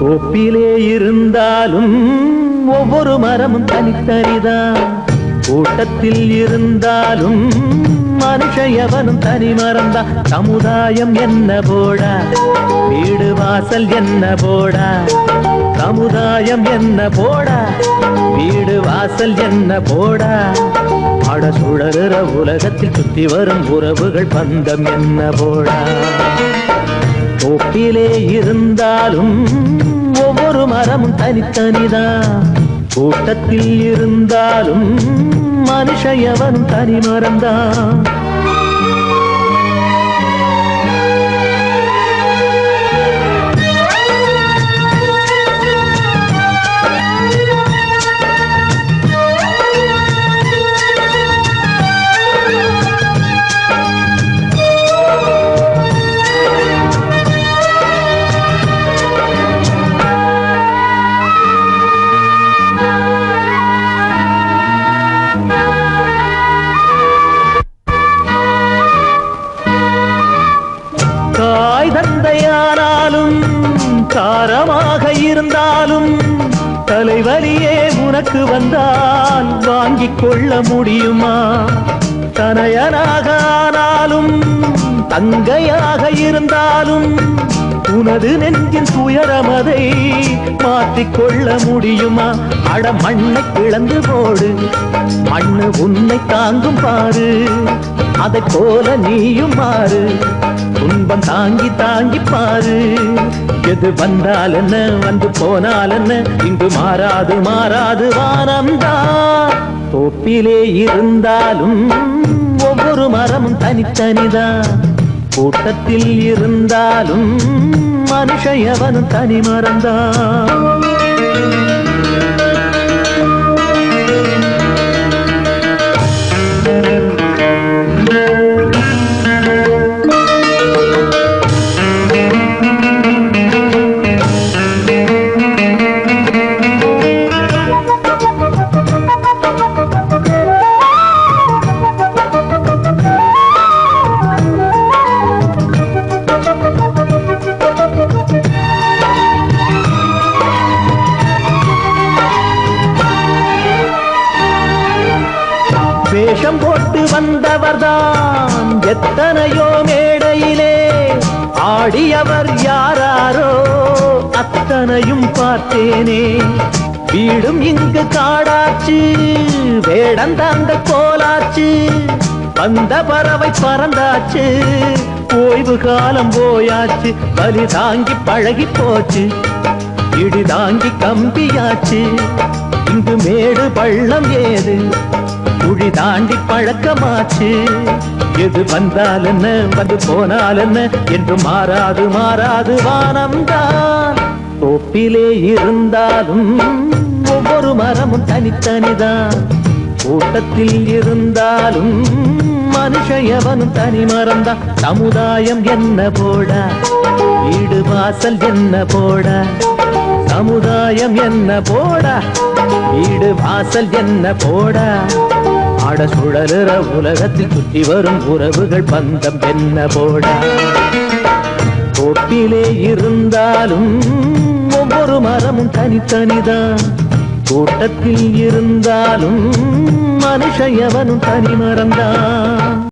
தோப்பிலே இருந்தாலும் ஒவ்வொரு மரமும் தனித்தனிதான். கூட்டத்தில் இருந்தாலும் மனுஷயவனும் தனி மரம்தான். சமுதாயம் என்ன போடா, வீடு வாசல் என்ன போடா. சமுதாயம் என்ன போடா, வீடு வாசல் என்ன போடா. அட சுழலுற உலகத்தில் சுத்தி வரும் உறவுகள் பந்தம் என்ன போடா. தோப்பிலே இருந்தாலும் ஒவ்வொரு மரமும் தனித்தனிதான். கூட்டத்தில் இருந்தாலும் மனுஷயவனும் தனி மரம்தான். தாய் தந்தையானாலும் காரமாக இருந்தாலும் தலைவலியே உனக்கு வந்தால் வாங்கிக் கொள்ள முடியுமா? தனையனாக ஆனாலும் தங்கையாக இருந்தாலும் உனது நெஞ்சின் துயரமதை மாற்றிக்கொள்ள முடியுமா? அட மண்ணை பிளந்து போடு, மண்ணு உன்னை தாங்கும் பாரு. அதை போல நீயும் மாறு, துன்பம் தாங்கி தாங்கி பாரு. எது வந்தால் என்ன, வந்து போனால் என்ன, இங்கு மாறாது மாறாது வானம்தான். தோப்பிலே இருந்தாலும் ஒவ்வொரு மரமும் தனித்தனிதான். கூட்டத்தில் இருந்தாலும் மனுஷயவனும் தனி மரம்தான். வேஷம் போட்டு வந்தவர்தான் எத்தனையோ மேடையிலே ஆடியவர் யாராரோ அத்தனையும் பார்த்தேனே. வீடும் இங்கு காடாச்சு, வேடந்தாங்க கோலாச்சு. வந்த பறவை பறந்தாச்சு, ஓய்வு காலம் போயாச்சு. பலி தாங்கி பழகி போச்சு, இடி தாங்கி கம்பியாச்சு. இங்கு மேடு பள்ளம் ஏது, குழி தாண்டி பழக்கமாச்சு. எது வந்தால் என்ன, வந்து போனால் என்ன, என்று மாறாது மாறாது வானம்தான். தோப்பிலே இருந்தாலும் ஒவ்வொரு மரமும் தனித்தனிதான். கூட்டத்தில் இருந்தாலும் மனுஷயவனும் தனி மரம்தான். சமுதாயம் என்ன போடா, வீடு வாசல் என்ன போடா. சமுதாயம் என்ன போடா, வீடு வாசல் என்ன போடா. ஆட சுழலுற உலகத்தில் சுற்றி வரும் உறவுகள் பந்தம் என்ன போடா. தோப்பிலே இருந்தாலும் ஒவ்வொரு மரமும் தனித்தனிதான். கூட்டத்தில் இருந்தாலும் மனுஷயவனும் தனி மரம்தான்.